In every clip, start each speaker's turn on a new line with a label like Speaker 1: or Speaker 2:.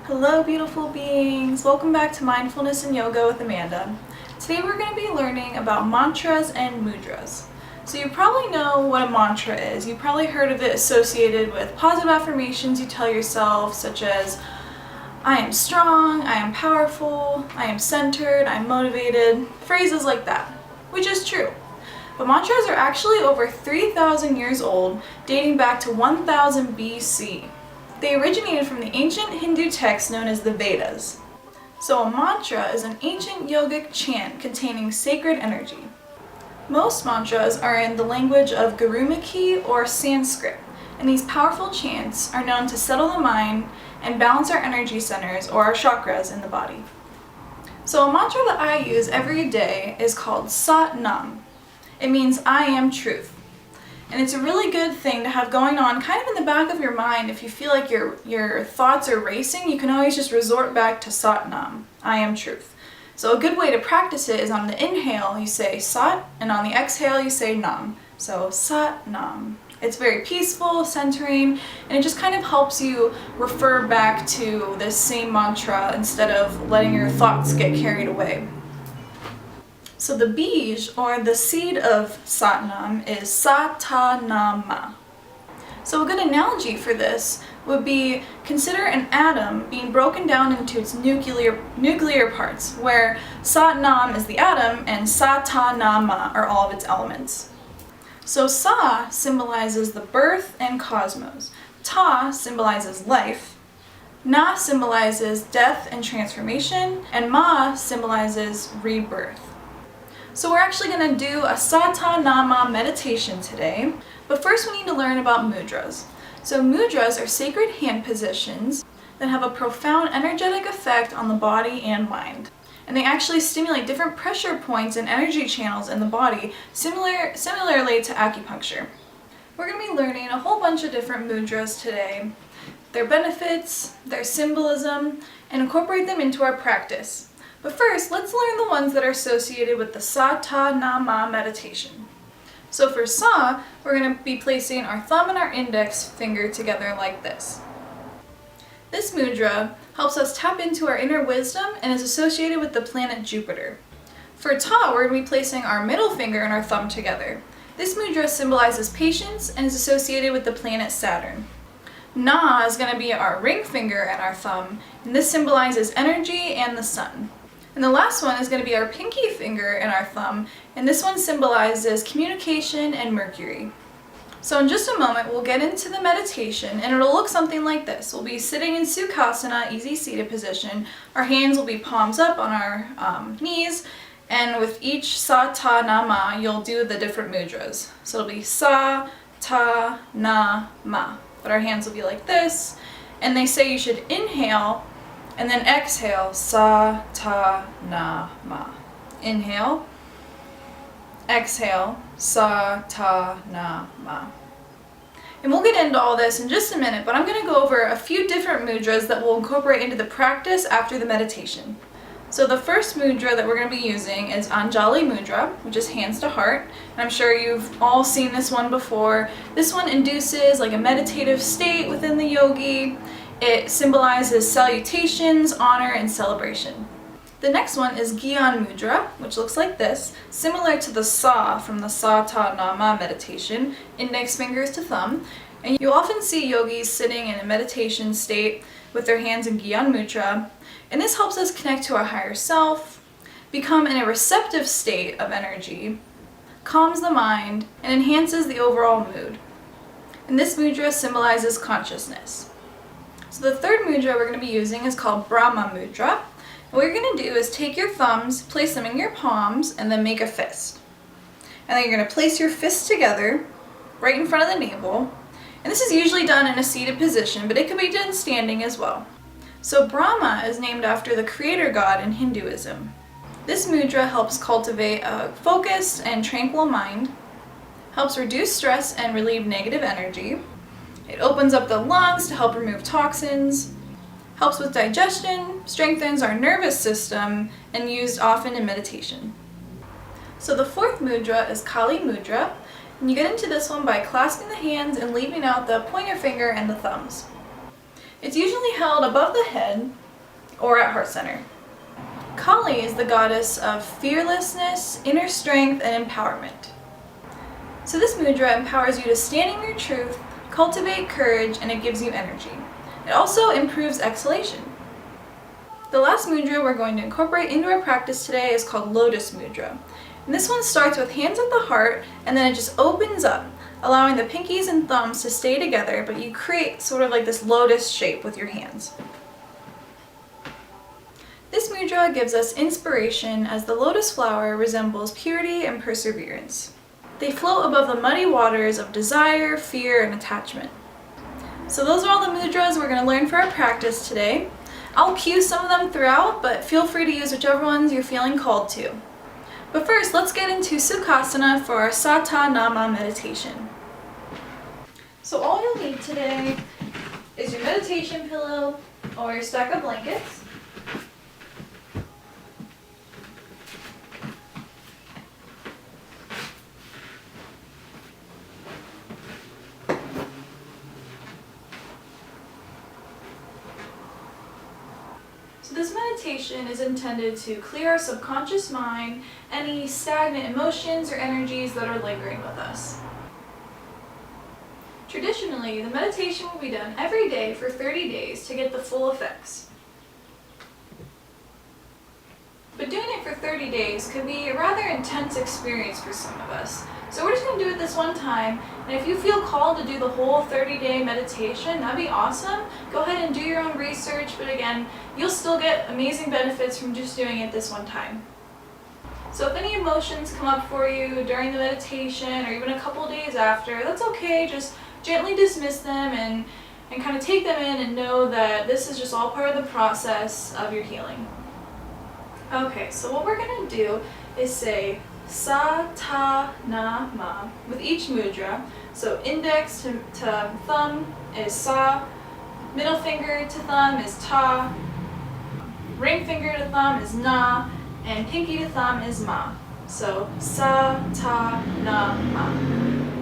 Speaker 1: Hello beautiful beings! Welcome back to Mindfulness and Yoga with Amanda. Today we're going to be learning about mantras and mudras. So you probably know what a mantra is. You've probably heard of it associated with positive affirmations you tell yourself, such as I am strong, I am powerful, I am centered, I'm motivated, phrases like that, which is true. But mantras are actually over 3,000 years old, dating back to 1000 BC. They originated from the ancient Hindu text known as the Vedas. So a mantra is an ancient yogic chant containing sacred energy. Most mantras are in the language of Gurumukhi or Sanskrit, and these powerful chants are known to settle the mind and balance our energy centers or our chakras in the body. So a mantra that I use every day is called Sat Nam. It means I am truth. And it's a really good thing to have going on kind of in the back of your mind. If you feel like your thoughts are racing, you can always just resort back to Sat Nam, I am truth. So a good way to practice it is on the inhale you say Sat, and on the exhale you say Nam. So Sat Nam. It's very peaceful, centering, and it just kind of helps you refer back to this same mantra instead of letting your thoughts get carried away. So the bij, or the seed of Satnam, is Satanama. So a good analogy for this would be, consider an atom being broken down into its nuclear parts, where Satnam is the atom and Satanama are all of its elements. So Sa symbolizes the birth and cosmos, Ta symbolizes life, Na symbolizes death and transformation, and Ma symbolizes rebirth. So we're actually going to do a Satanama meditation today, but first we need to learn about mudras. So mudras are sacred hand positions that have a profound energetic effect on the body and mind. And they actually stimulate different pressure points and energy channels in the body, similarly to acupuncture. We're going to be learning a whole bunch of different mudras today, their benefits, their symbolism, and incorporate them into our practice. But first, let's learn the ones that are associated with the Satanama meditation. So for Sa, we're going to be placing our thumb and our index finger together like this. This mudra helps us tap into our inner wisdom and is associated with the planet Jupiter. For Ta, we're going to be placing our middle finger and our thumb together. This mudra symbolizes patience and is associated with the planet Saturn. Na is going to be our ring finger and our thumb, and this symbolizes energy and the sun. And the last one is going to be our pinky finger and our thumb, and this one symbolizes communication and Mercury. So in just a moment we'll get into the meditation, and it'll look something like this. We'll be sitting in Sukhasana, easy seated position. Our hands will be palms up on our knees, and with each Sa, Ta, Na, Ma, you'll do the different mudras. So it'll be Sa, Ta, Na, Ma. But our hands will be like this, and they say you should inhale and then exhale, Sa, Ta, Na, Ma. Inhale, exhale, Sa, Ta, Na, Ma. And we'll get into all this in just a minute, but I'm going to go over a few different mudras that we'll incorporate into the practice after the meditation. So the first mudra that we're going to be using is Anjali Mudra, which is hands to heart. And I'm sure you've all seen this one before. This one induces like a meditative state within the yogi. It symbolizes salutations, honor, and celebration. The next one is Gyan Mudra, which looks like this, similar to the Sa from the Sa Ta Na Ma meditation, index fingers to thumb. And you often see yogis sitting in a meditation state with their hands in Gyan Mudra, and this helps us connect to our higher self, become in a receptive state of energy, calms the mind, and enhances the overall mood. And this mudra symbolizes consciousness. So the third mudra we're going to be using is called Brahma Mudra. And what you're going to do is take your thumbs, place them in your palms, and then make a fist. And then you're going to place your fists together right in front of the navel. And this is usually done in a seated position, but it can be done standing as well. So Brahma is named after the creator god in Hinduism. This mudra helps cultivate a focused and tranquil mind, helps reduce stress and relieve negative energy. It opens up the lungs to help remove toxins, helps with digestion, strengthens our nervous system, and used often in meditation. So the fourth mudra is Kali Mudra, and you get into this one by clasping the hands and leaving out the pointer finger and the thumbs. It's usually held above the head or at heart center. Kali is the goddess of fearlessness, inner strength, and empowerment. So this mudra empowers you to stand in your truth, cultivate courage, and it gives you energy. It also improves exhalation. The last mudra we're going to incorporate into our practice today is called Lotus Mudra. And this one starts with hands at the heart, and then it just opens up, allowing the pinkies and thumbs to stay together, but you create sort of like this lotus shape with your hands. This mudra gives us inspiration as the lotus flower resembles purity and perseverance. They float above the muddy waters of desire, fear, and attachment. So those are all the mudras we're going to learn for our practice today. I'll cue some of them throughout, but feel free to use whichever ones you're feeling called to. But first, let's get into Sukhasana for our Sata Nama meditation. So all you'll need today is your meditation pillow or your stack of blankets. So this meditation is intended to clear our subconscious mind, any stagnant emotions or energies that are lingering with us. Traditionally, the meditation will be done every day for 30 days to get the full effects. But doing it for 30 days could be a rather intense experience for some of us. So we're just going to do it this one time, and if you feel called to do the whole 30-day meditation, that'd be awesome. Go ahead and do your own research, but again, you'll still get amazing benefits from just doing it this one time. So if any emotions come up for you during the meditation or even a couple days after, that's okay. Just gently dismiss them and kind of take them in and know that this is just all part of the process of your healing. Okay, so what we're going to do is say Sa, Ta, Na, Ma with each mudra. So index to thumb is Sa, middle finger to thumb is Ta, ring finger to thumb is Na, and pinky to thumb is Ma. So Sa, Ta, Na, Ma.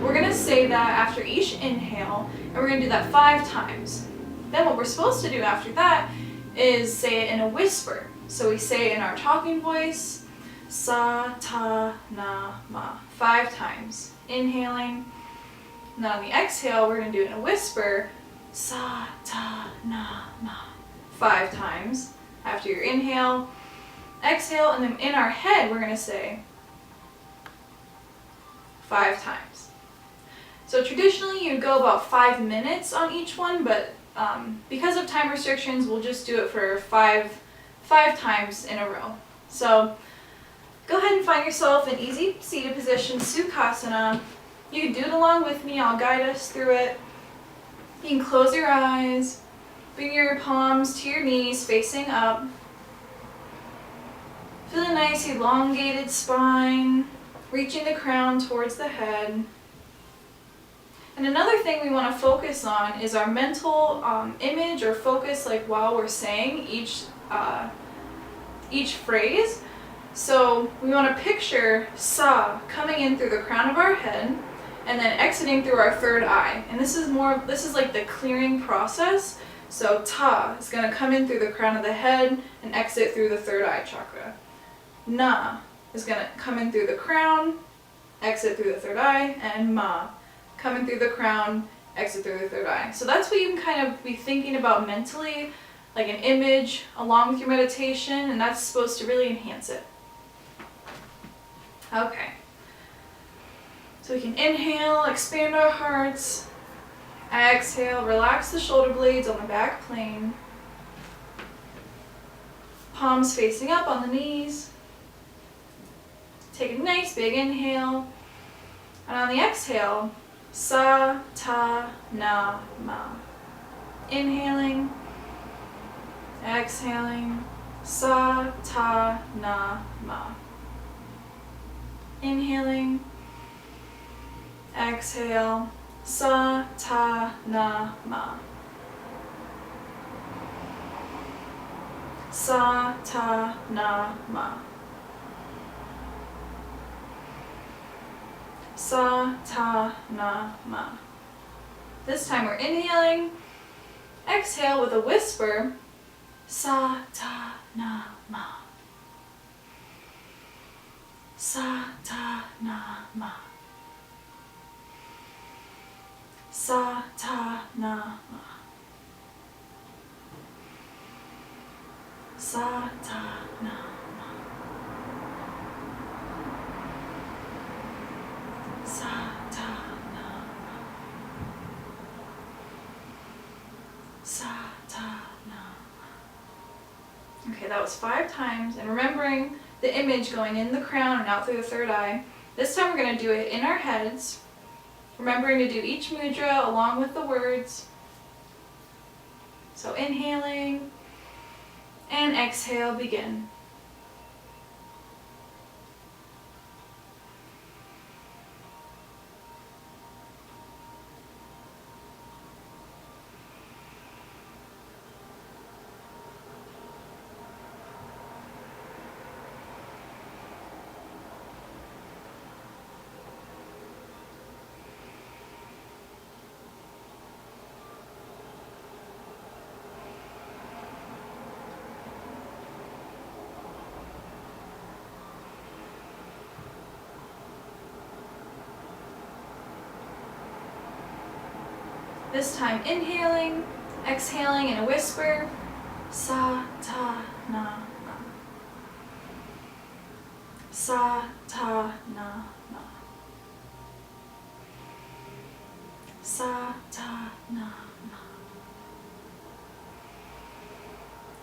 Speaker 1: We're going to say that after each inhale, and we're going to do that 5 times. Then what we're supposed to do after that is say it in a whisper. So we say it in our talking voice, Sa, Ta, Na, Ma, 5 times. Inhaling. And then on the exhale, we're going to do it in a whisper, Sa, Ta, Na, Ma, 5 times. After your inhale, exhale, and then in our head, we're going to say 5 times. So traditionally, you'd go about 5 minutes on each one, but because of time restrictions, we'll just do it for five times in a row. So go ahead and find yourself an easy seated position, Sukhasana. You can do it along with me. I'll guide us through it. You can close your eyes. Bring your palms to your knees, facing up. Feel a nice elongated spine, reaching the crown towards the head. And another thing we want to focus on is our mental image or focus, like while we're saying each phrase. So we want to picture Sa coming in through the crown of our head and then exiting through our third eye. And this is like the clearing process. So Ta is going to come in through the crown of the head and exit through the third eye chakra. Na is going to come in through the crown, exit through the third eye, and Ma, come in through the crown, exit through the third eye. So that's what you can kind of be thinking about mentally, like an image along with your meditation, and that's supposed to really enhance it. Okay. So we can inhale, expand our hearts. Exhale, relax the shoulder blades on the back plane. Palms facing up on the knees. Take a nice big inhale. And on the exhale, Sa, Ta, Na, Ma. Inhaling. Exhaling. Sa, Ta, Na, Ma. Inhaling. Exhale. Sa, Ta, Na, Ma. Sa, Ta, Na, Ma. Sa, Ta, Na, Ma. This time we're inhaling. Exhale with a whisper, Sa-ta-na-ma. Sa-ta-na-ma. Sa-ta-na-ma. Sa-ta-na-ma. Sa-ta-na-ma. Sa-ta-na-ma. Okay, that was 5 times, and remembering the image going in the crown and out through the third eye. This time we're going to do it in our heads, remembering to do each mudra along with the words. So inhaling and exhale, begin. This time inhaling, exhaling in a whisper, Sa-ta-na-ma. Sa-ta-na-ma. Sa-ta-na-ma.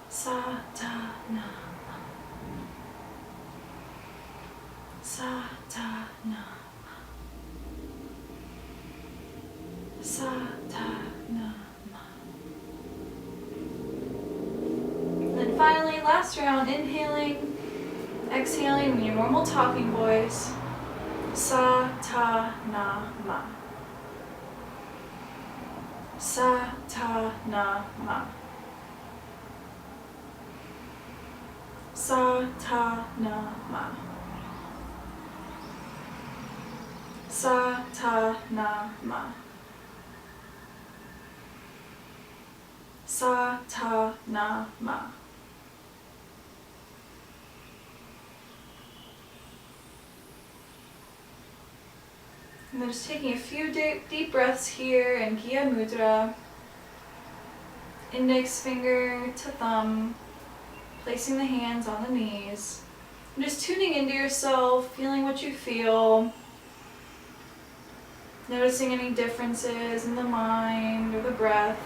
Speaker 1: Sa-ta-na-ma. Sa-ta-na-ma. Sa-ta-na-ma. Then finally, last round, inhaling, exhaling in your normal talking voice. Sa-ta-na-ma. Sa-ta-na-ma. Sa-ta-na-ma. Sa-ta-na-ma. Sa-ta-na-ma. And then just taking a few deep breaths here in Gya Mudra. Index finger to thumb, placing the hands on the knees. And just tuning into yourself, feeling what you feel. Noticing any differences in the mind or the breath.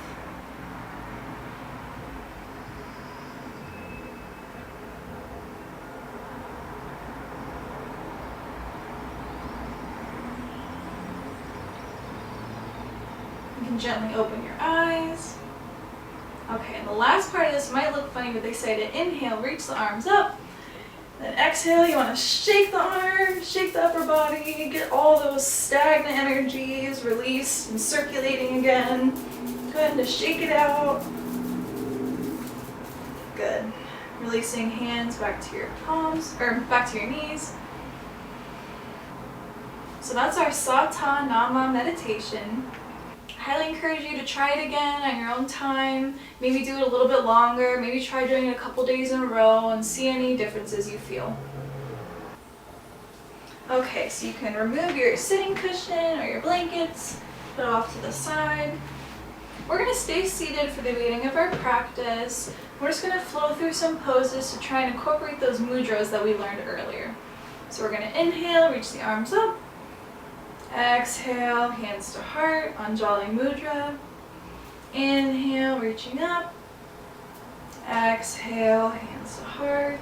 Speaker 1: You can gently open your eyes. Okay, and the last part of this might look funny, but they say to inhale, reach the arms up. Then exhale, you want to shake the arms, shake the upper body, get all those stagnant energies released and circulating again. Go ahead and just shake it out. Good. Releasing hands back to your palms, or back to your knees. So that's our Sa-ta-na-ma meditation. I highly encourage you to try it again at your own time. Maybe do it a little bit longer. Maybe try doing it a couple days in a row and see any differences you feel. Okay, so you can remove your sitting cushion or your blankets, put it off to the side. We're going to stay seated for the beginning of our practice. We're just going to flow through some poses to try and incorporate those mudras that we learned earlier. So we're going to inhale, reach the arms up. Exhale, hands to heart, Anjali Mudra. Inhale, reaching up. Exhale, hands to heart.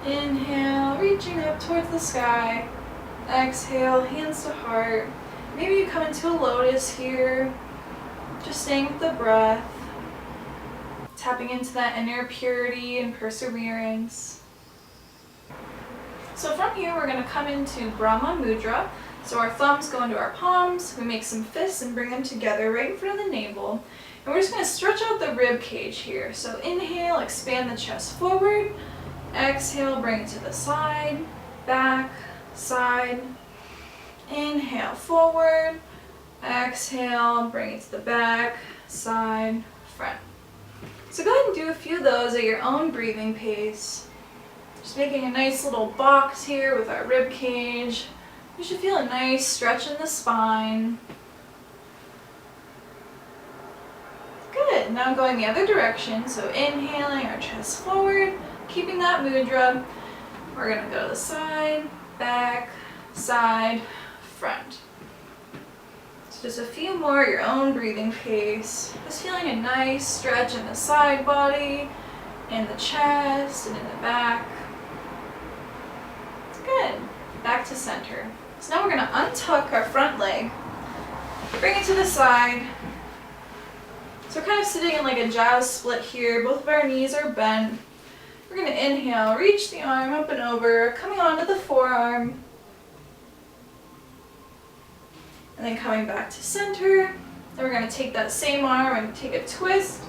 Speaker 1: Inhale, reaching up towards the sky. Exhale, hands to heart. Maybe you come into a lotus here, just staying with the breath, tapping into that inner purity and perseverance. So from here, we're going to come into Brahma Mudra. So our thumbs go into our palms, we make some fists and bring them together right in front of the navel. And we're just going to stretch out the rib cage here. So inhale, expand the chest forward. Exhale, bring it to the side, back, side. Inhale, forward. Exhale, bring it to the back, side, front. So go ahead and do a few of those at your own breathing pace. Just making a nice little box here with our rib cage. You should feel a nice stretch in the spine. Good. Now going the other direction. So inhaling our chest forward, keeping that mudra. We're going to go to the side, back, side, front. So just a few more at your own breathing pace. Just feeling a nice stretch in the side body, in the chest, and in the back. Good. Back to center. So now we're going to untuck our front leg, bring it to the side. So we're kind of sitting in like a jazz split here. Both of our knees are bent. We're going to inhale, reach the arm up and over, coming onto the forearm. And then coming back to center. Then we're going to take that same arm and take a twist.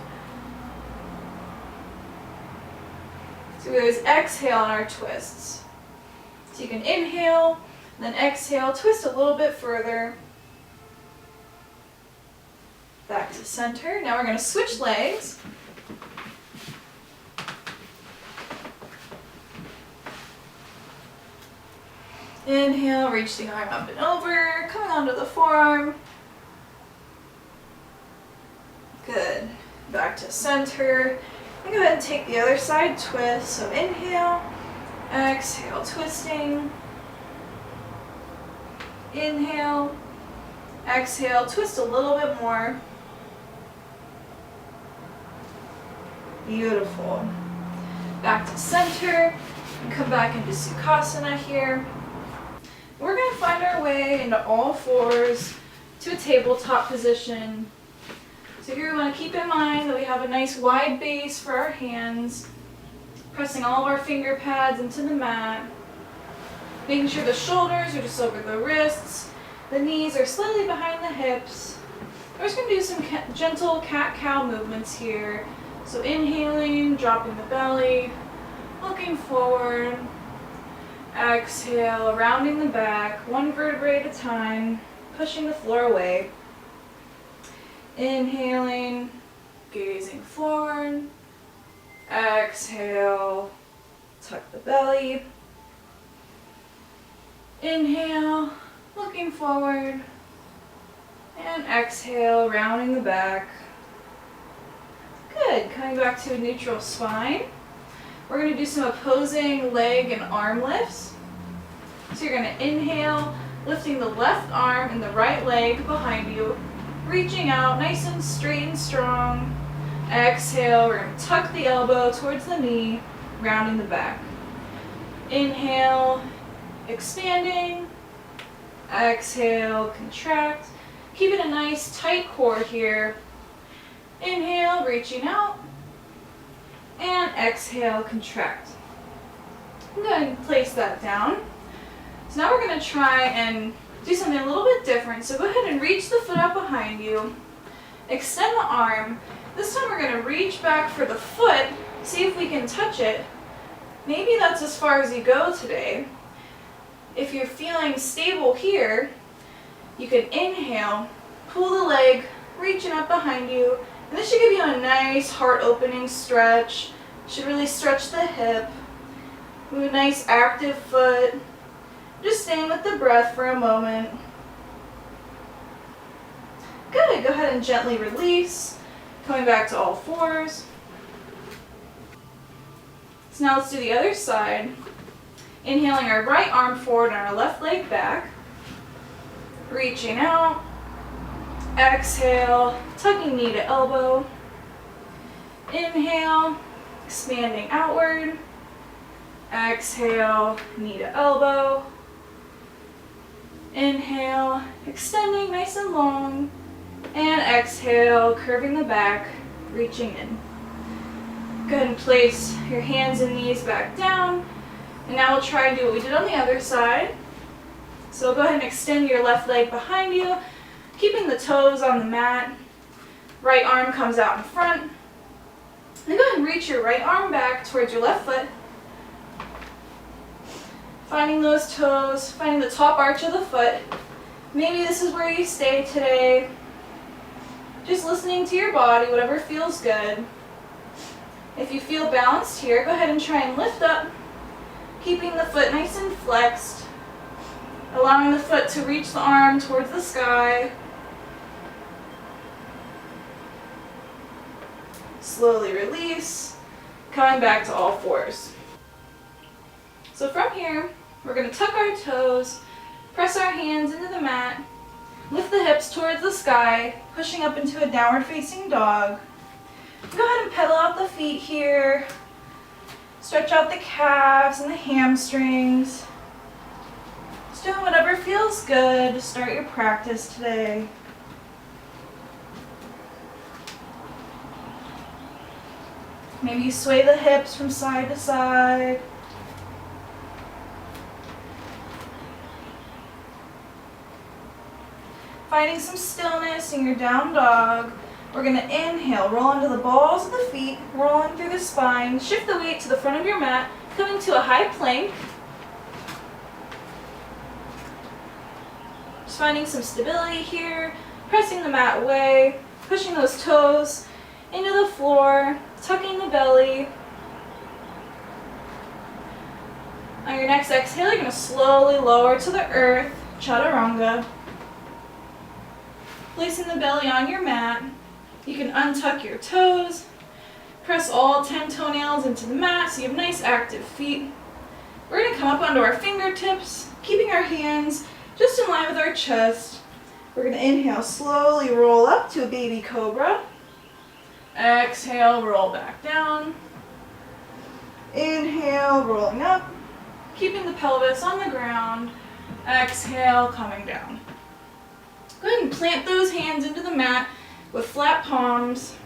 Speaker 1: So we always exhale on our twists. So you can inhale, then exhale, twist a little bit further. Back to center. Now we're going to switch legs. Inhale, reach the arm up and over, coming onto the forearm. Good. Back to center. And go ahead and take the other side twist. So inhale, exhale, twisting. Inhale, exhale, twist a little bit more. Beautiful. Back to center. And come back into Sukhasana here. We're going to find our way into all fours to a tabletop position. So here we want to keep in mind that we have a nice wide base for our hands, pressing all of our finger pads into the mat, making sure the shoulders are just over the wrists, the knees are slightly behind the hips. We're just going to do some gentle cat-cow movements here. So inhaling, dropping the belly, looking forward. Exhale, rounding the back, one vertebrae at a time, pushing the floor away. Inhaling, gazing forward. Exhale, tuck the belly. Inhale, looking forward. And exhale, rounding the back. Good. Coming back to a neutral spine. We're going to do some opposing leg and arm lifts. So you're going to inhale, lifting the left arm and the right leg behind you, reaching out nice and straight and strong. Exhale, we're going to tuck the elbow towards the knee, rounding the back. Inhale, expanding. Exhale, contract. Keeping a nice tight core here. Inhale, reaching out. And exhale, contract. I'm going to place that down. So now we're going to try and do something a little bit different. So go ahead and reach the foot out behind you. Extend the arm. This time we're going to reach back for the foot, see if we can touch it. Maybe that's as far as you go today. If you're feeling stable here, you can inhale, pull the leg, reaching up behind you. And this should give you a nice heart-opening stretch. Should really stretch the hip. Move a nice active foot. Just staying with the breath for a moment. Good. Go ahead and gently release. Coming back to all fours. So now let's do the other side. Inhaling our right arm forward and our left leg back. Reaching out. Exhale, tucking knee to elbow. Inhale, expanding outward. Exhale, knee to elbow. Inhale, extending nice and long. And exhale, curving the back, reaching in. Go ahead and place your hands and knees back down. And now we'll try and do what we did on the other side. So go ahead and extend your left leg behind you, keeping the toes on the mat. Right arm comes out in front. Then go ahead and reach your right arm back towards your left foot. Finding those toes, finding the top arch of the foot. Maybe this is where you stay today. Just listening to your body, whatever feels good. If you feel balanced here, go ahead and try and lift up, keeping the foot nice and flexed, allowing the foot to reach the arm towards the sky. Slowly release, coming back to all fours. So from here, we're going to tuck our toes, press our hands into the mat, lift the hips towards the sky, pushing up into a downward facing dog. Go ahead and pedal out the feet here. Stretch out the calves and the hamstrings. Just doing whatever feels good to start your practice today. Maybe you sway the hips from side to side. Finding some stillness in your down dog. We're going to inhale, roll onto the balls of the feet, rolling through the spine. Shift the weight to the front of your mat, coming to a high plank. Just finding some stability here, pressing the mat away, pushing those toes into the floor, tucking the belly. On your next exhale, you're going to slowly lower to the earth, chaturanga. Placing the belly on your mat. You can untuck your toes, press all 10 toenails into the mat so you have nice active feet. We're going to come up onto our fingertips, keeping our hands just in line with our chest. We're going to inhale, slowly roll up to a baby cobra. Exhale, roll back down. Inhale, rolling up, keeping the pelvis on the ground. Exhale, coming down. Go ahead and plant those hands into the mat with flat palms.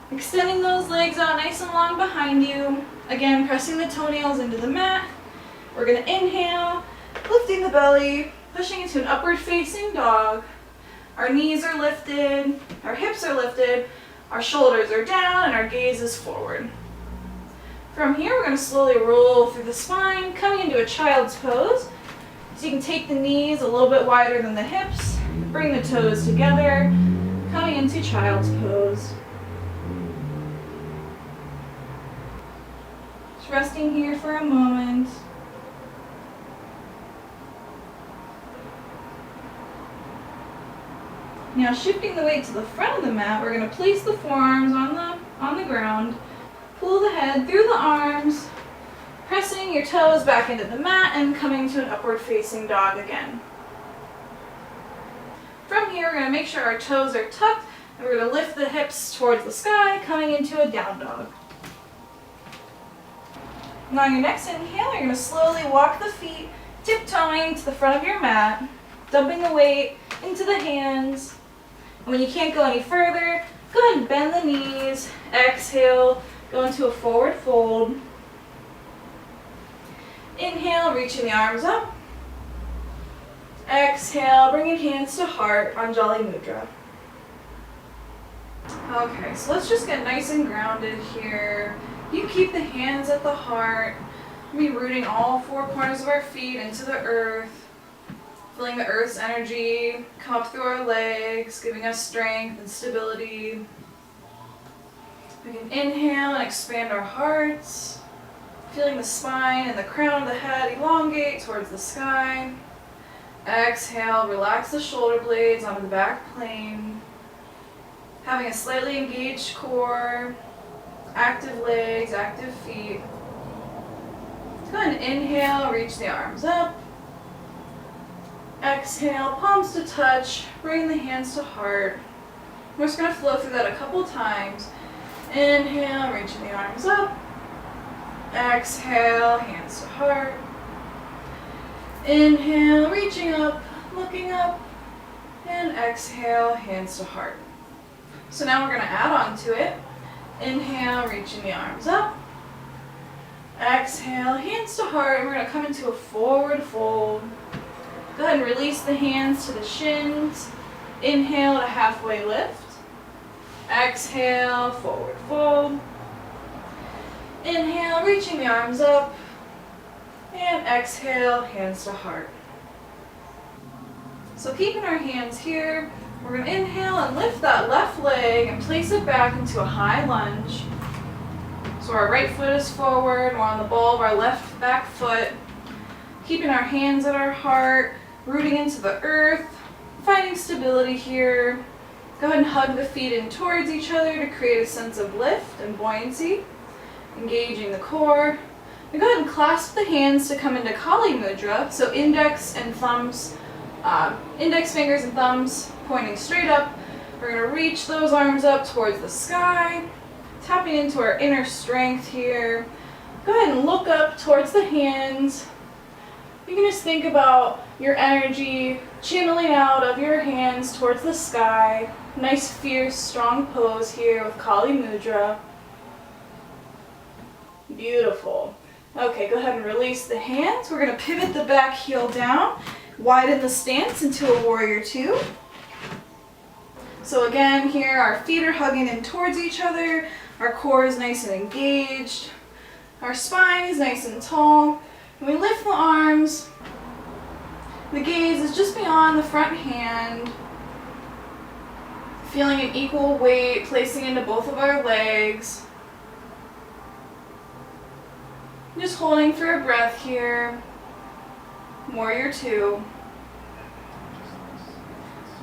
Speaker 1: Extending those legs out nice and long behind you. Again, pressing the toenails into the mat. We're going to inhale, lifting the belly, pushing into an upward facing dog. Our knees are lifted, our hips are lifted, our shoulders are down, and our gaze is forward. From here, we're going to slowly roll through the spine, coming into a child's pose. So you can take the knees a little bit wider than the hips, bring the toes together, coming into child's pose. Just resting here for a moment. Now shifting the weight to the front of the mat, we're going to place the forearms on the ground, pull the head through the arms, pressing your toes back into the mat and coming to an upward facing dog again. From here, we're going to make sure our toes are tucked and we're going to lift the hips towards the sky, coming into a down dog. Now on your next inhale, you're going to slowly walk the feet, tiptoeing to the front of your mat, dumping the weight into the hands. And when you can't go any further, go ahead and bend the knees, exhale, go into a forward fold. Inhale, reaching the arms up. Exhale, bringing hands to heart, Anjali Mudra. Okay, so let's just get nice and grounded here. You keep the hands at the heart. We'll be rooting all four corners of our feet into the earth. Feeling the earth's energy come up through our legs, giving us strength and stability. We can inhale and expand our hearts. Feeling the spine and the crown of the head elongate towards the sky. Exhale, relax the shoulder blades onto the back plane. Having a slightly engaged core, active legs, active feet. Go ahead and inhale, reach the arms up. Exhale, palms to touch, bring the hands to heart. We're just going to flow through that a couple times. Inhale, reaching the arms up. Exhale, hands to heart. Inhale, reaching up, looking up. And exhale, hands to heart. So now we're going to add on to it. Inhale, reaching the arms up. Exhale, hands to heart. And we're going to come into a forward fold. Go ahead and release the hands to the shins. Inhale to halfway lift. Exhale, forward fold. Inhale, reaching the arms up. And exhale, hands to heart. So keeping our hands here, We're going to inhale and lift that left leg and place it back into a high lunge. So our right foot is forward, we're on the ball of our left back foot, keeping our hands at our heart, rooting into the earth, finding stability here. Go ahead and hug the feet in towards each other to create a sense of lift and buoyancy, engaging the core. And go ahead and clasp the hands to come into Kali Mudra, so index fingers and thumbs pointing straight up. We're going to reach those arms up towards the sky, tapping into our inner strength here. Go ahead and look up towards the hands. You can just think about your energy channeling out of your hands towards the sky. Nice, fierce, strong pose here with Kali Mudra. Beautiful. Okay, go ahead and release the hands. We're going to pivot the back heel down, widen the stance into a warrior two. So again, here our feet are hugging in towards each other. Our core is nice and engaged. Our spine is nice and tall. And we lift the arms. The gaze is just beyond the front hand. Feeling an equal weight placing into both of our legs. Just holding for a breath here. Warrior two.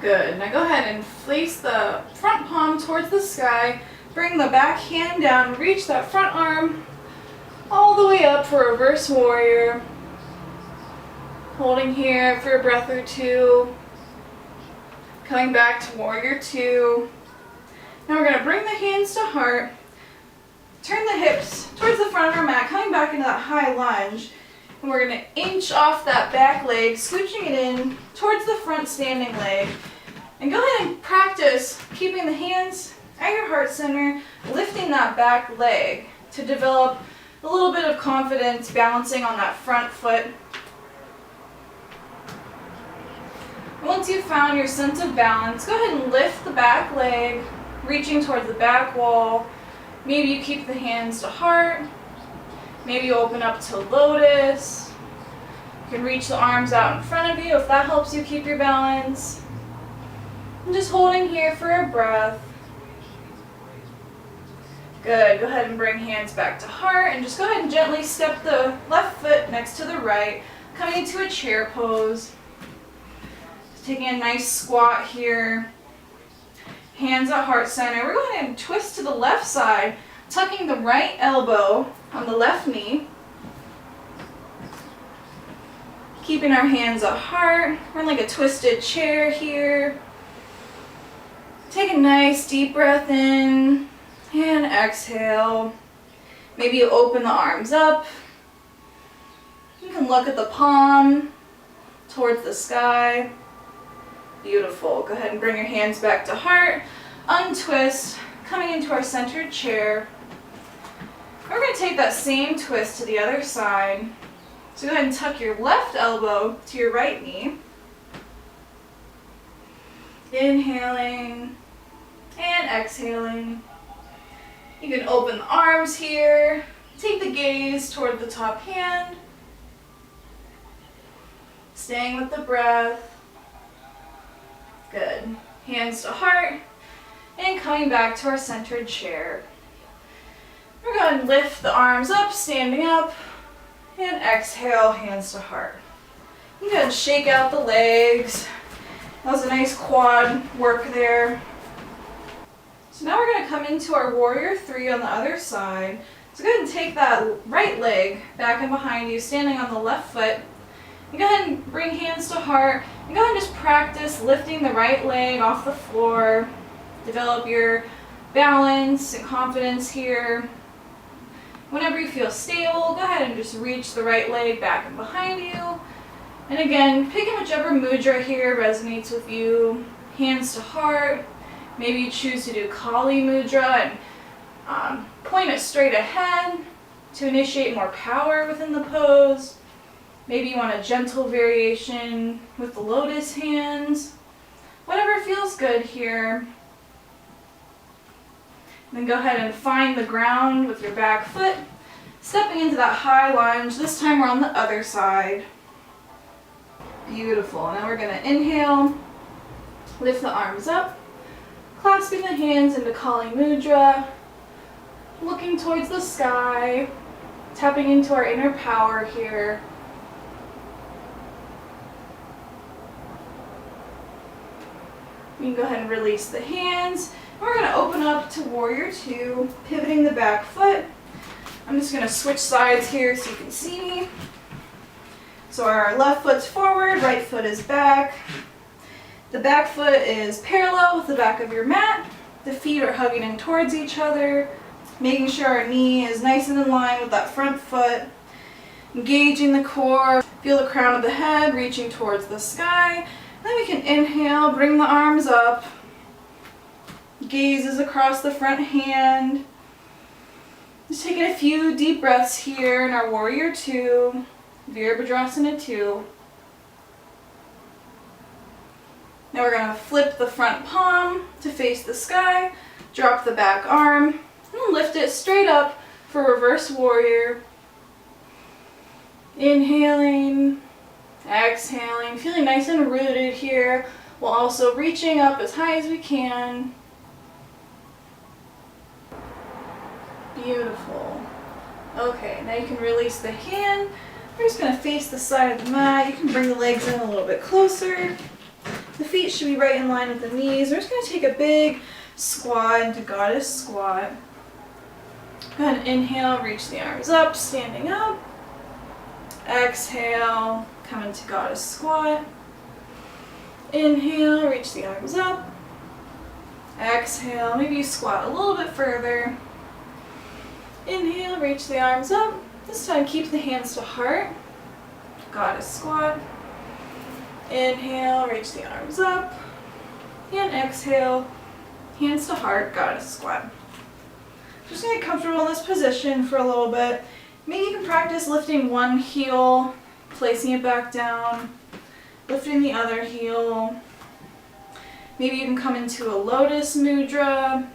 Speaker 1: Good. Now go ahead and place the front palm towards the sky. Bring the back hand down. Reach that front arm all the way up for reverse warrior. Holding here for a breath or two. Coming back to warrior two. Now we're going to bring the hands to heart. Turn the hips towards the front of our mat, coming back into that high lunge. And we're going to inch off that back leg, scooching it in towards the front standing leg. And go ahead and practice keeping the hands at your heart center, lifting that back leg to develop a little bit of confidence, balancing on that front foot. Once you've found your sense of balance, go ahead and lift the back leg, reaching towards the back wall. Maybe you keep the hands to heart. Maybe you open up to lotus. You can reach the arms out in front of you if that helps you keep your balance. I'm just holding here for a breath. Good. Go ahead and bring hands back to heart and just go ahead and gently step the left foot next to the right, coming into a chair pose. Just taking a nice squat here. Hands at heart center. We're going to twist to the left side, tucking the right elbow on the left knee. Keeping our hands at heart. We're in like a twisted chair here. Take a nice deep breath in and exhale. Maybe you open the arms up. You can look at the palm towards the sky. Beautiful. Go ahead and bring your hands back to heart. Untwist, coming into our centered chair. We're going to take that same twist to the other side. So go ahead and tuck your left elbow to your right knee. Inhaling and exhaling. You can open the arms here. Take the gaze toward the top hand. Staying with the breath. Good. Hands to heart. And coming back to our centered chair. We're going to lift the arms up, standing up. And exhale, hands to heart. You can shake out the legs. That was a nice quad work there. So now we're going to come into our warrior three on the other side. So go ahead and take that right leg back and behind you, standing on the left foot. And go ahead and bring hands to heart. And go ahead and just practice lifting the right leg off the floor. Develop your balance and confidence here. Whenever you feel stable, go ahead and just reach the right leg back and behind you. And again, pick whichever mudra here resonates with you. Hands to heart. Maybe you choose to do Kali Mudra and point it straight ahead to initiate more power within the pose. Maybe you want a gentle variation with the lotus hands. Whatever feels good here. Then go ahead and find the ground with your back foot, stepping into that high lunge. This time we're on the other side. Beautiful. Now we're going to inhale, Lift the arms up, clasping the hands into Kali Mudra, looking towards the sky, tapping into our inner power here. You can go ahead and release the hands. We're going to open up to Warrior Two, pivoting the back foot. I'm just going to switch sides here so you can see me. So our left foot's forward, right foot is back. The back foot is parallel with the back of your mat. The feet are hugging in towards each other, making sure our knee is nice and in line with that front foot. Engaging the core, feel the crown of the head reaching towards the sky. Then we can inhale, bring the arms up. Gazes across the front hand. Just taking a few deep breaths here in our Warrior Two, Virabhadrasana 2. Now we're going to flip the front palm to face the sky, drop the back arm, and lift it straight up for Reverse Warrior. Inhaling, exhaling, feeling nice and rooted here, while also reaching up as high as we can. Beautiful. Okay, now you can release the hand. We're just going to face the side of the mat. You can bring the legs in a little bit closer. The feet should be right in line with the knees. We're just going to take a big squat into Goddess Squat. Go ahead and inhale, reach the arms up, standing up. Exhale, come into Goddess Squat. Inhale, reach the arms up. Exhale, maybe you squat a little bit further. Inhale, reach the arms up. This time keep the hands to heart. Goddess Squat. Inhale, reach the arms up. And exhale, hands to heart, Goddess Squat. Just get comfortable in this position for a little bit. Maybe you can practice lifting one heel, placing it back down, lifting the other heel. Maybe you can come into a Lotus Mudra.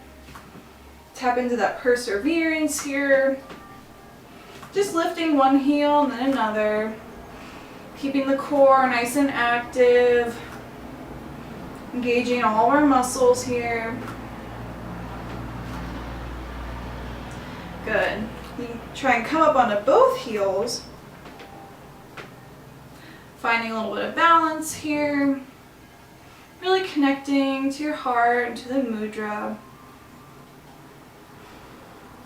Speaker 1: Tap into that perseverance here. Just lifting one heel and then another. Keeping the core nice and active. Engaging all our muscles here. Good. You can try and come up onto both heels. Finding a little bit of balance here. Really connecting to your heart and to the mudra.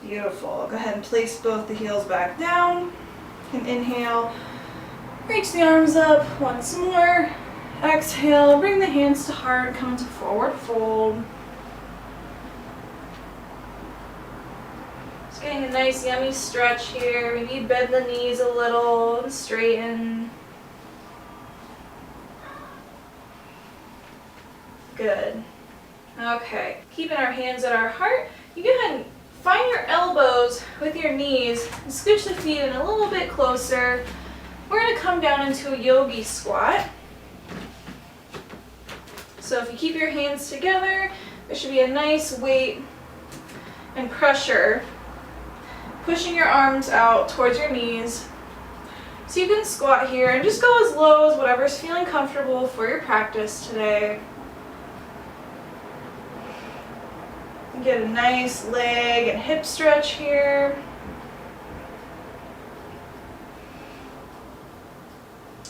Speaker 1: Beautiful. Go ahead and place both the heels back down. You can inhale. Reach the arms up once more. Exhale, bring the hands to heart, come into forward fold. Just getting a nice yummy stretch here. Maybe bend the knees a little and straighten. Good. Okay, keeping our hands at our heart. You go ahead and find your elbows with your knees and scooch the feet in a little bit closer. We're going to come down into a yogi squat. So if you keep your hands together, there should be a nice weight and pressure pushing your arms out towards your knees. So you can squat here and just go as low as whatever's feeling comfortable for your practice today. Get a nice leg and hip stretch here.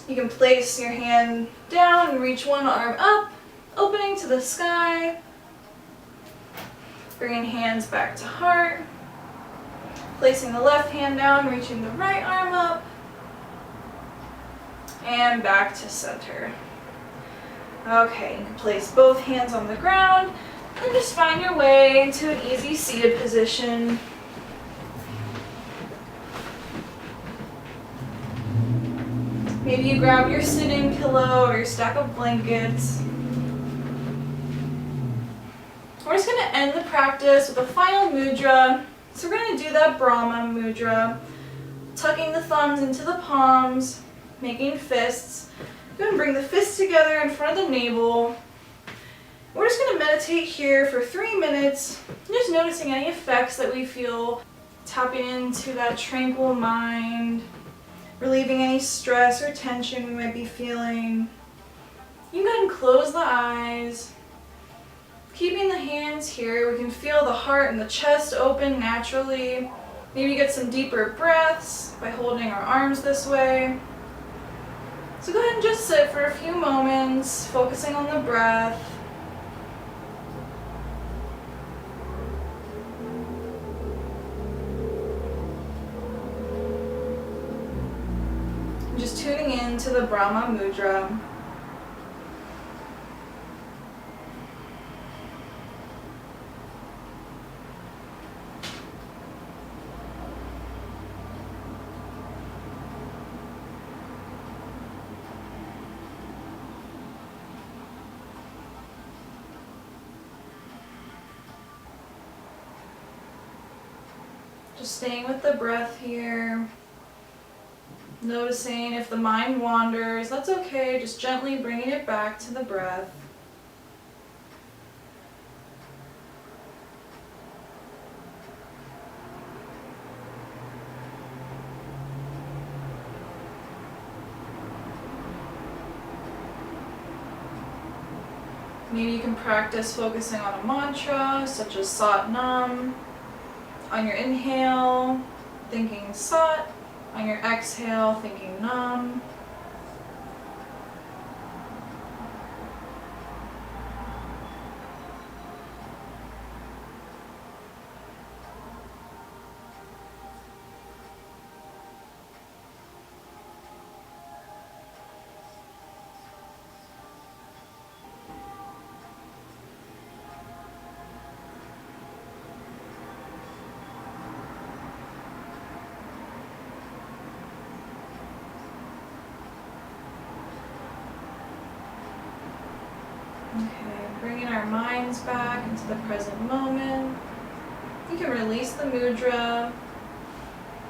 Speaker 1: You can place your hand down and reach one arm up, opening to the sky. Bringing hands back to heart. Placing the left hand down, reaching the right arm up. And back to center. Okay, you can place both hands on the ground and just find your way into an easy seated position. Maybe you grab your sitting pillow or your stack of blankets. We're just going to end the practice with a final mudra. So we're going to do that Brahma mudra, tucking the thumbs into the palms, making fists. Go ahead and bring the fists together in front of the navel. We're just going to meditate here for 3 minutes, just noticing any effects that we feel, tapping into that tranquil mind, relieving any stress or tension we might be feeling. You can go ahead and close the eyes. keeping the hands here, we can feel the heart and the chest open naturally. Maybe get some deeper breaths by holding our arms this way. So go ahead and just sit for a few moments, focusing on the breath. Just tuning in to the Brahma Mudra. Just staying with the breath here. Noticing if the mind wanders, that's okay, just gently bringing it back to the breath. Maybe you can practice focusing on a mantra, such as Sat Nam. On your inhale, thinking Sat. On your exhale, thinking Nam. Okay, bringing our minds back into the present moment. You can release the mudra.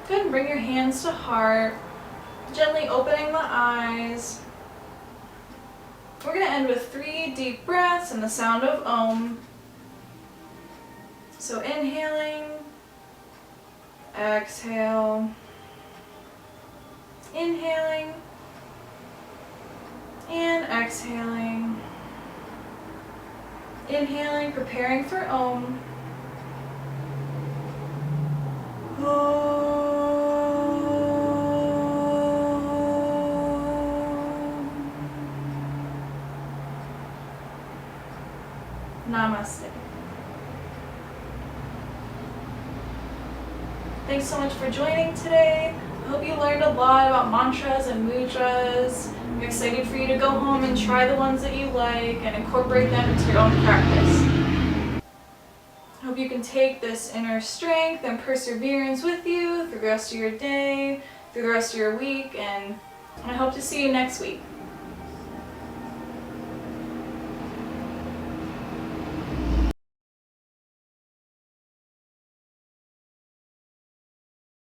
Speaker 1: Go ahead and bring your hands to heart, gently opening the eyes. We're going to end with 3 deep breaths and the sound of Om. So inhaling, exhale, inhaling, and exhaling. Inhaling, preparing for Om. Namaste. Thanks so much for joining today. I hope you learned a lot about mantras and mudras. I'm excited for you to go home and try the ones that you like and incorporate them into your own practice. I hope you can take this inner strength and perseverance with you through the rest of your day, through the rest of your week, and I hope to see you next week.